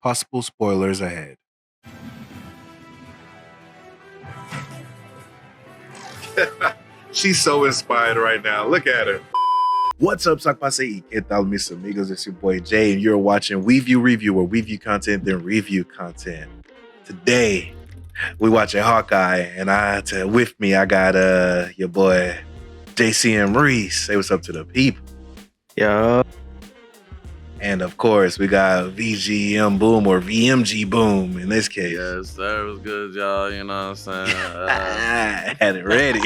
Possible spoilers ahead. She's so inspired right now. Look at her. What's up, Sakpase? ¿Qué tal, mis amigos? It's your boy Jay, and you're watching We View Review, where we view content, then review content. Today, we watching Hawkeye, and with me, I got your boy JCM Reese. Say what's up to the people. Yo. And of course, we got VGM Boom or VMG Boom in this case. Yes, sir. It was good, y'all. You know what I'm saying? I had it ready.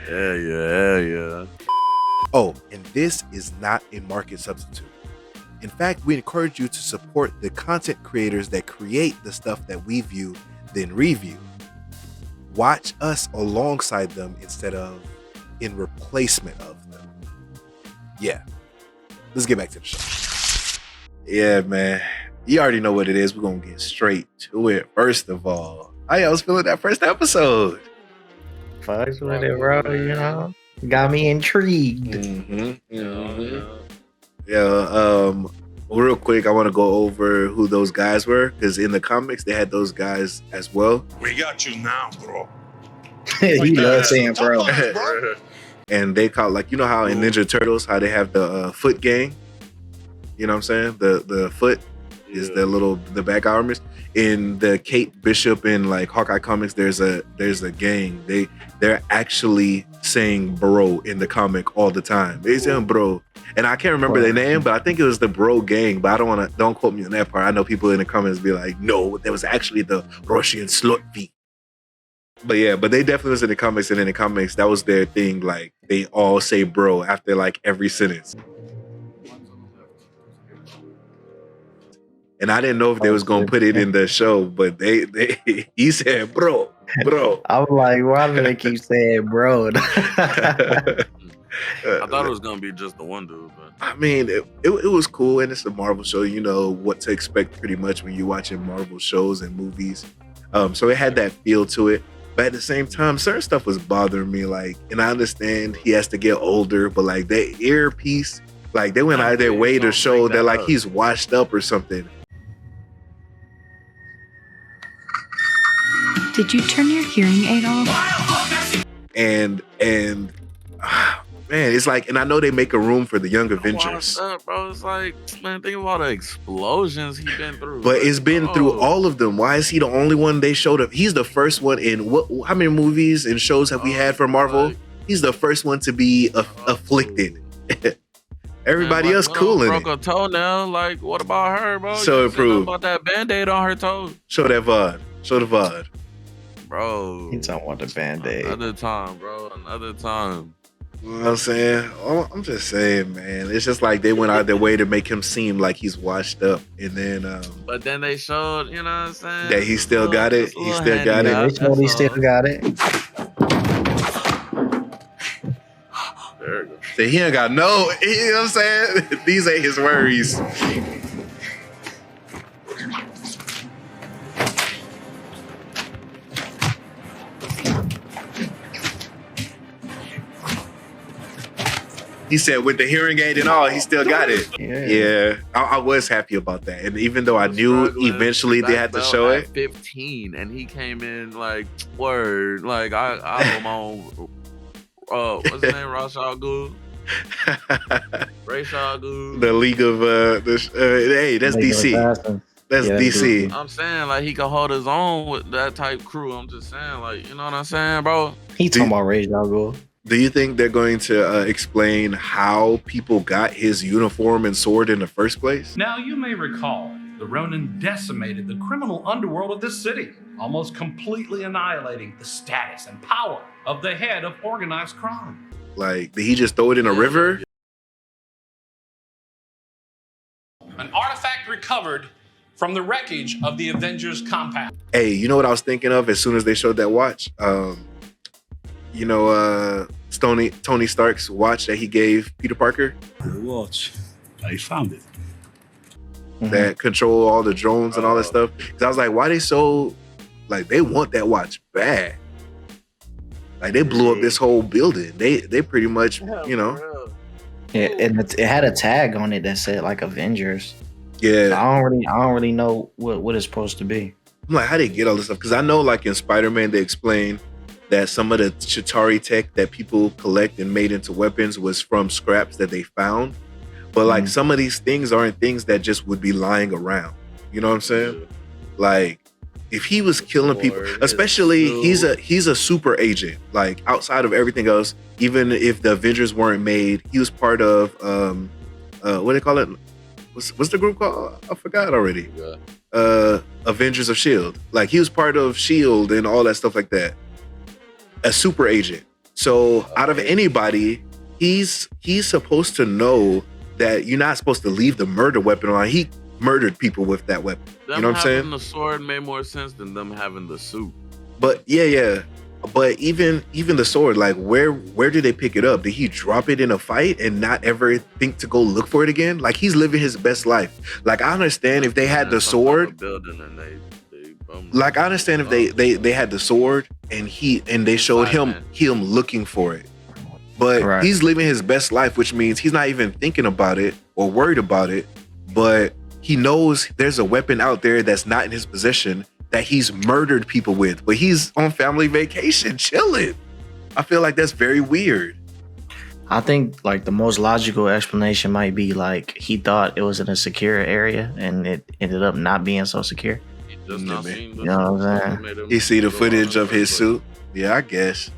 Yeah. Oh, and this is not a market substitute. In fact, we encourage you to support the content creators that create the stuff that we view, then review. Watch us alongside them instead of in replacement of them. Yeah. Let's get back to the show. Yeah, man. You already know what it is. We're going to get straight to it. First of all, how y'all was feeling that first episode? Fucks with it, bro. You know, got me intrigued. Yeah. Real quick, I want to go over who those guys were, because in the comics they had those guys as well. We got you now, bro. He loves saying bro. And they call, like, you know how in Ninja Turtles, how they have the foot gang? You know what I'm saying? The foot is the back armors. In the Kate Bishop and like Hawkeye comics, there's a gang. They're actually saying bro in the comic all the time. They say bro. And I can't remember their name, but I think it was the Bro Gang. But don't quote me on that part. I know people in the comments be like, no, that was actually the Russian slut V. But yeah, but they definitely was in the comics, and in the comics, that was their thing. Like, they all say bro after like every sentence. And I didn't know if they was gonna put it in the show, but he said bro. I'm like, why do they keep saying bro? I thought it was gonna be just the one dude, but I mean, it was cool, and it's a Marvel show. You know what to expect pretty much when you're watching Marvel shows and movies. So it had that feel to it. But at the same time, certain stuff was bothering me. Like, and I understand he has to get older, but like that earpiece, like they went out of their way to show that like he's washed up or something. Did you turn your hearing aid off? And man, it's like, and I know they make a room for the Young Avengers. Bro, it's like, man, think of all the explosions he's been through. But it's been through all of them. Why is he the only one they showed up? He's the first one in how many movies and shows have we had for Marvel? He's the first one to be afflicted. Everybody else cool in it. Broke a toenail. Like, what about her, bro? So you improved. About that Band-Aid on her toe. Show that VOD. Show the VOD. Bro. He talking about the Band-Aid. Another time, bro. Another time. You know what I'm saying? I'm just saying, man. It's just like they went out of their way to make him seem like he's washed up. And then but then they showed, you know what I'm saying? that he still got it. He still got it. They showed he still got it. There we go. So he ain't got no, you know what I'm saying? These ain't his worries. He said with the hearing aid and all, he still got it. Yeah. I was happy about that. And even though I knew eventually they had to show it. 15, and he came in like, word. Like, I have him on, what's his name? Ra's al Ghul? Ra's al Ghul. The League of, hey, that's DC. That's DC. I'm saying, like, he can hold his own with that type crew. I'm just saying, like, you know what I'm saying, bro? He talking about Ra's al Ghul. Do you think they're going to explain how people got his uniform and sword in the first place? Now, you may recall, the Ronin decimated the criminal underworld of this city, almost completely annihilating the status and power of the head of organized crime. Like, did he just throw it in a river? An artifact recovered from the wreckage of the Avengers compound. Hey, you know what I was thinking of as soon as they showed that watch? You know, Tony Stark's watch that he gave Peter Parker? The watch. I found it. That control all the drones and all that stuff. Because I was like, why they so, like, they want that watch bad. Like, they blew up this whole building. They pretty much, you know. Yeah, and it had a tag on it that said like Avengers. Yeah, I don't really know what it's supposed to be. I'm like, how they get all this stuff? Because I know, like in Spider-Man, they explain that some of the Chitauri tech that people collect and made into weapons was from scraps that they found. But like some of these things aren't things that just would be lying around. You know what I'm saying? Like if he was killing people, especially he's a super agent. Like outside of everything else, even if the Avengers weren't made, he was part of what do they call it? What's the group called? I forgot already. Avengers of Shield. Like he was part of Shield and all that stuff like that. A super agent. So out of anybody, he's supposed to know that you're not supposed to leave the murder weapon on. He murdered people with that weapon. Them you know what I'm saying? having the sword made more sense than them having the suit. But yeah. But even the sword, like where did they pick it up? Did he drop it in a fight and not ever think to go look for it again? Like he's living his best life. Like I understand if they had the sword. Building and they like I understand if they had the sword and they showed him looking for it. But he's living his best life, which means he's not even thinking about it or worried about it. But he knows there's a weapon out there that's not in his possession that he's murdered people with. But he's on family vacation, chilling. I feel like that's very weird. I think like the most logical explanation might be like he thought it was in a secure area and it ended up not being so secure. You know what I'm saying? He see the footage of his suit. Yeah, I guess.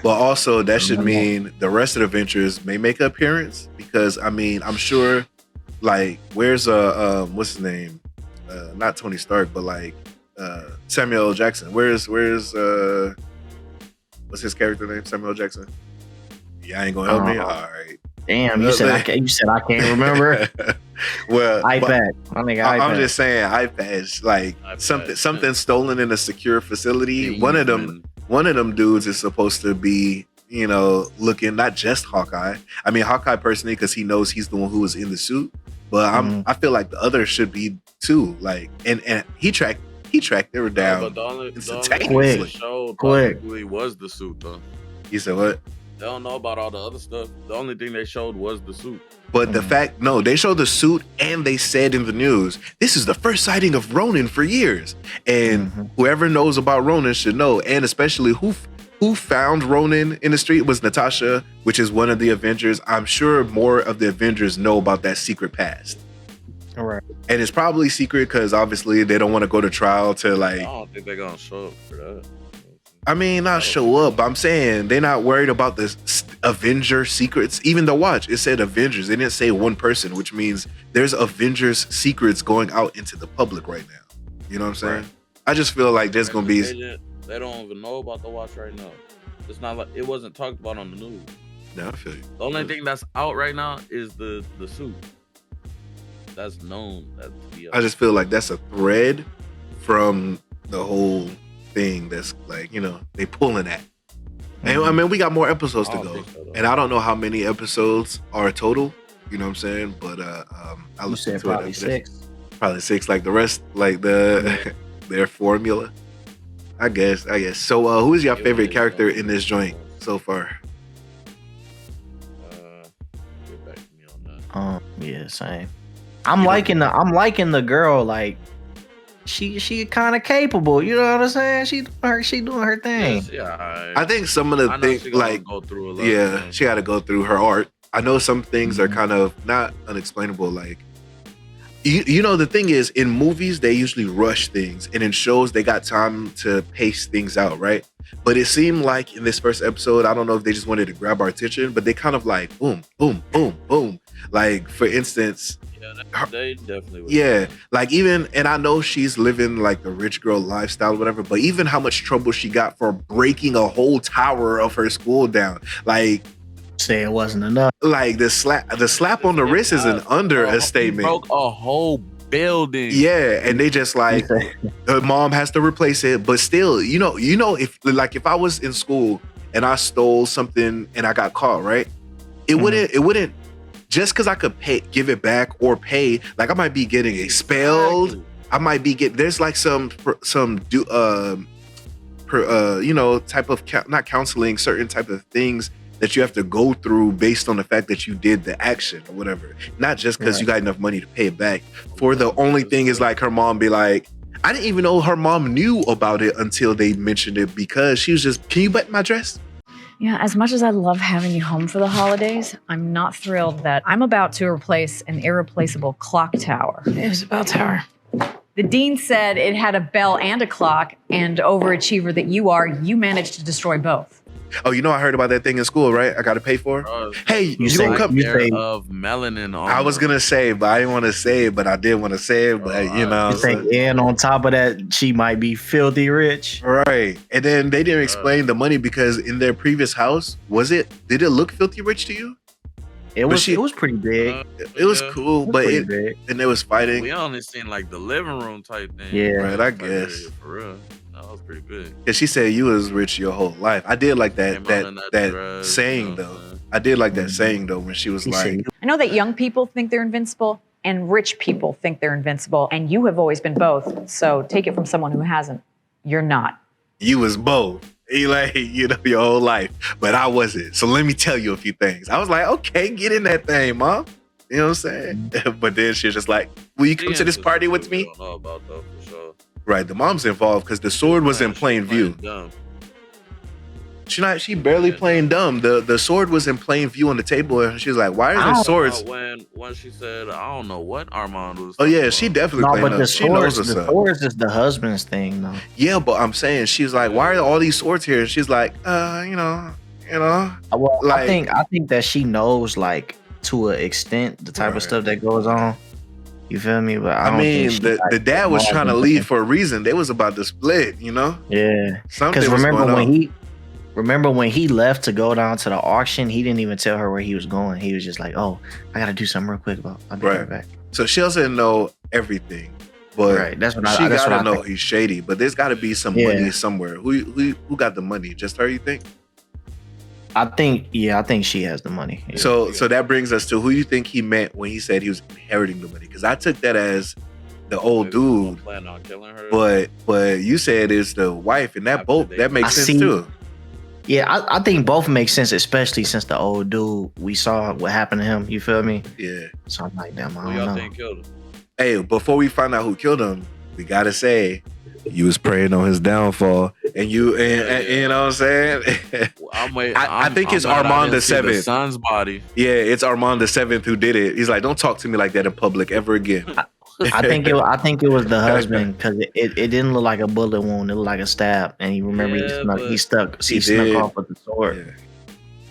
But also that should mean the rest of the Avengers may make an appearance because I mean I'm sure like where's what's his name? Not Tony Stark, but like Samuel L. Jackson. Where's what's his character name? Samuel L. Jackson. Yeah, ain't gonna help me. All right. Damn, you said I can't remember. Well, iPad. I'm just saying iPads like something stolen in a secure facility. One of them dudes is supposed to be, you know, looking not just Hawkeye. I mean Hawkeye personally because he knows he's the one who was in the suit. But I feel like the others should be too. Like and he tracked her down. But the only quick was the suit though. You said what? They don't know about all the other stuff. The only thing they showed was the suit. But the fact, no, they showed the suit and they said in the news, this is the first sighting of Ronin for years. And whoever knows about Ronin should know. And especially who found Ronin in the street was Natasha, which is one of the Avengers. I'm sure more of the Avengers know about that secret past. All right. And it's probably secret because obviously they don't want to go to trial to like. I don't think they're going to show up for that. I mean, not show up. But I'm saying they're not worried about the Avenger secrets. Even the watch, it said Avengers. They didn't say one person, which means there's Avengers secrets going out into the public right now. You know what I'm saying? Right. I just feel like there's going to be. They don't even know about the watch right now. It's not like it wasn't talked about on the news. No, I feel you. The only thing that's out right now is the suit. That's known. I just feel like that's a thread from the whole thing that's like, you know, they pulling at. And I mean, we got more episodes to go. And I don't know how many episodes are total, you know what I'm saying? But I listened to probably it. 6. Probably 6, like the rest, like their formula. I guess. So who is your favorite character in this joint so far? Get back to me on that. Yeah, same. I'm liking the girl, like she kind of capable, you know what I'm saying? She doing her thing. Yes, yeah, I think some of the things like go through a lot she got to go through her art. I know some things are kind of not unexplainable. Like you know, the thing is in movies they usually rush things, and in shows they got time to pace things out, right? But it seemed like in this first episode, I don't know if they just wanted to grab our attention, but they kind of like boom, boom, boom, boom. Like for instance. They definitely would. Yeah, like even, and I know she's living like the rich girl lifestyle or whatever, but even how much trouble she got for breaking a whole tower of her school down. Like, say it wasn't enough. Like the slap on the wrist is an understatement. Broke a whole building. Yeah, and they just like her mom has to replace it, but still, you know, if I was in school and I stole something and I got caught, right? It wouldn't. Just because I could give it back or pay, like I might be getting expelled. Exactly. I might be there's like some type of not counseling, certain type of things that you have to go through based on the fact that you did the action or whatever. Not just because you got enough money to pay it back. For the only thing is like her mom be like, I didn't even know her mom knew about it until they mentioned it because she was just, can you button my dress? Yeah, as much as I love having you home for the holidays, I'm not thrilled that I'm about to replace an irreplaceable clock tower. It was about tower. The dean said it had a bell and a clock, and overachiever that you are, you managed to destroy both. Oh, you know, I heard about that thing in school, right? I got to pay for it. Hey, you say- gonna come? you say- of melanin on I was gonna say, but I didn't want to say it, but I did want to say it, but you know. You think, and on top of that, she might be filthy rich. Right. And then they didn't explain the money because in their previous house, did it look filthy rich to you? It was pretty big. It was cool, but Pretty big. and they was fighting. We only seen like the living room type thing. Yeah. Right, I guess. For real. That was pretty big. Cause she said you was rich your whole life. I did like that Came out in that dress, saying you know though. what I'm saying? I did like that saying though when she was He like, said, I know that young people think they're invincible, and rich people think they're invincible, and you have always been both. So take it from someone who hasn't. You're not. you was both. You like, you know, your whole life. But I wasn't. So let me tell you a few things. I was like, okay, get in that thing, mom. You know what I'm saying? But then she's just like, will you come to this party with me? I don't know about that for sure. Right, the mom's involved because the sword was in Man, she plain playing view. dumb. She barely playing dumb. The sword was in plain view on the table, and she's like, "Why are there swords?" When she said, "I don't know what Armand was." Oh yeah, talking she about." definitely no, playing but dumb. the She knows swords, what's the up. swords is the husband's thing, though. Yeah, but I'm saying she's like, "Why are all these swords here?" And she's like, you know." Well, Like- I think that she knows, like, to an extent, the type Right. of stuff that goes on. You feel me? But I I don't mean, think she, the like, dad was trying to involved lead in for a reason. They was about to split, you know. Yeah, Something because was remember going on. when he left to go down to the auction, he didn't even tell her where he was going. He was just like, "Oh, I gotta do something real quick. I'll be right back." So she doesn't know everything, but Right, that's what she that's what gotta I know think. he's shady. But there's got to be some Yeah. money somewhere. Who got the money? Just her, you think? I think she has the money. Yeah. So that brings us to who you think he meant when he said he was inheriting the money? Because I took that as the old Maybe someone dude, planned on killing her. but you said it's the wife, and that makes I sense see. too. Yeah, I think both make sense, especially since the old dude, we saw what happened to him. You feel me? Yeah. So I'm like, damn, I Who don't y'all know. think killed him? Hey, before we find out who killed him, we gotta say you was praying on his downfall, and you know what I'm saying? I'm waiting. I think it's glad I Armand didn't the see Seventh. son's body. Yeah, it's Armand the Seventh who did it. He's like, don't talk to me like that in public ever again. I think it was the husband because it didn't look like a bullet wound. It looked like a stab, and he remember Yeah, he snuck did. off with the sword. Yeah.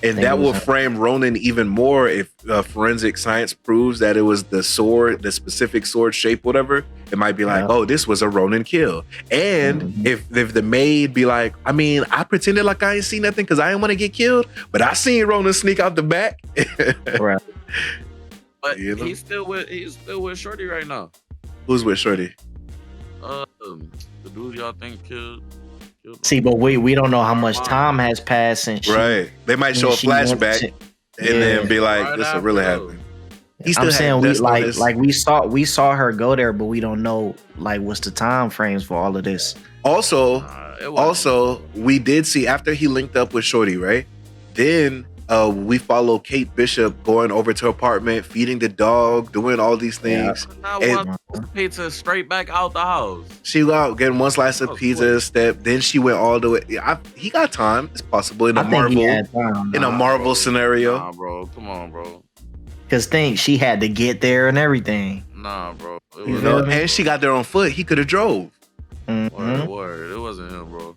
And think that it was will him. frame Ronan even more if forensic science proves that it was the sword, the specific sword shape, whatever. It might be like, Yeah. oh, this was a Ronan kill. And Mhm. if the maid be like, I mean, I pretended like I ain't seen nothing because I didn't want to get killed, but I seen Ronan sneak out the back. Right. But You know? he's still with Shorty right now. Who's with Shorty? The dude y'all think killed him. See, but we don't know how much time has passed since she, Right. They might show a she went flashback to- and Yeah. then be like, Right this will after really those. happen. He I'm had saying we dust on his- we saw her go there, but we don't know like what's the time frames for all of this. Also, It wasn't Also, him. we did see after he linked up with Shorty, right? Then we follow Kate Bishop going over to her apartment, feeding the dog, doing all these things. Not And- one pizza straight back out the house. She got out getting one slice of Oh, pizza cool. a step. Then she went all the way. He got time. It's possible in a I think he Marvel had time. in a Nah, Marvel bro. scenario. Nah, bro. Come on, bro. Because she had to get there and everything. Nah, bro. It You wasn't know, him, and she got there on foot. He could have drove. Mhm. Word. It wasn't him, bro.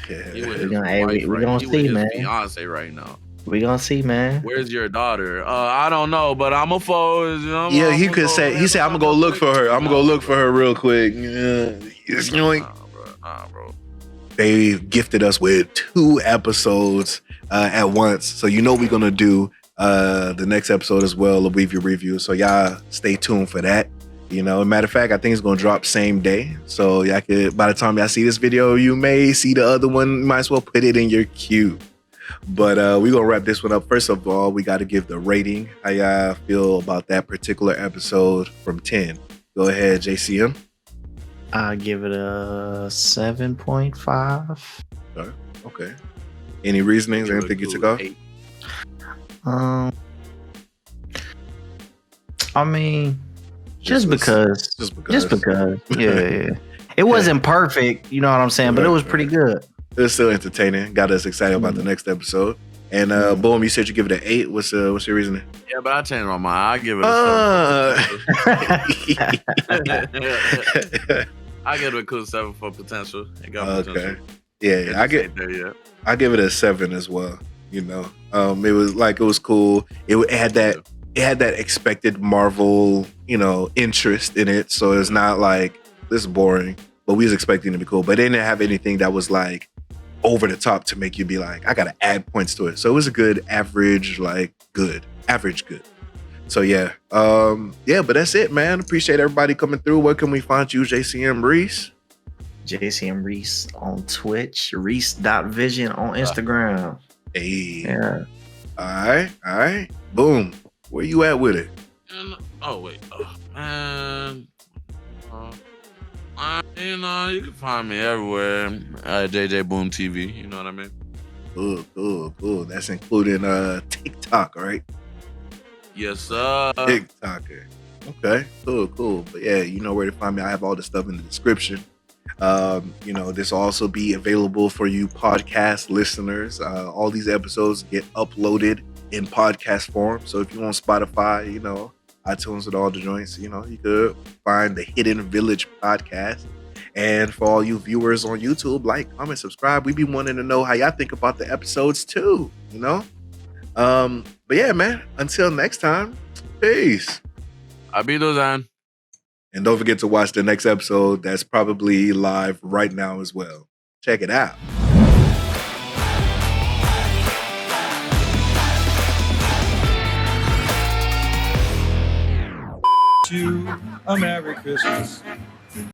He with Yeah. his gonna- hey, wife we right- gonna he see, with his man. fiance right now. We gonna see, man. Where's your daughter? I don't know, but I'm a foe. You know, Yeah, I'm he a could foe. say. He said, "I'm gonna go look for her. I'm gonna go look for her real quick." Yeah. It's, you know, like, Nah, bro. they gifted us with 2 episodes at once, so you know we're gonna do the next episode as well, a review. So y'all stay tuned for that. You know, matter of fact, I think it's gonna drop same day. So y'all could, by the time y'all see this video, you may see the other one. You might as well put it in your queue. But we're gonna wrap this one up. First of all, we got to give the rating. How y'all feel about that particular episode from 10? Go ahead, JCM. I'll give it a 7.5. Okay. Any reasonings? Anything you took off? 8. I mean, just because. Yeah. It wasn't perfect, you know what I'm saying, but it was pretty good. It was still entertaining. Got us excited about the next episode. And boom, you said you give it an 8. What's your reasoning? Yeah, but I changed my mind. I give it a 7. I give it a cool 7 for potential. It got potential. Yeah, I give it a 7 as well. You know, it was cool. It had that expected Marvel, you know, interest in it. So it's not like this is boring, but we was expecting it to be cool. But they didn't have anything that was like over the top to make you be like, I gotta add points to it. So it was a good average, good. So yeah, but that's it, man. Appreciate everybody coming through. Where can we find you, JCM Reese? JCM Reese on Twitch, Reese.vision on Instagram. Hey. Yeah. All right. Boom. Where you at with it? You can find me everywhere at JJ Boom TV. You know what I mean? Cool. That's including TikTok, right? Yes, sir. TikToker. Okay, cool. But yeah, you know where to find me. I have all the stuff in the description. This will also be available for you podcast listeners. All these episodes get uploaded in podcast form. So if you want Spotify, iTunes and all the joints, you could find the Hidden Village podcast. And for all you viewers on YouTube, like, comment, subscribe. We be wanting to know how y'all think about the episodes too, But yeah, man, until next time, peace. I'll be Luzan. And don't forget to watch the next episode that's probably live right now as well. Check it out. You a Merry Christmas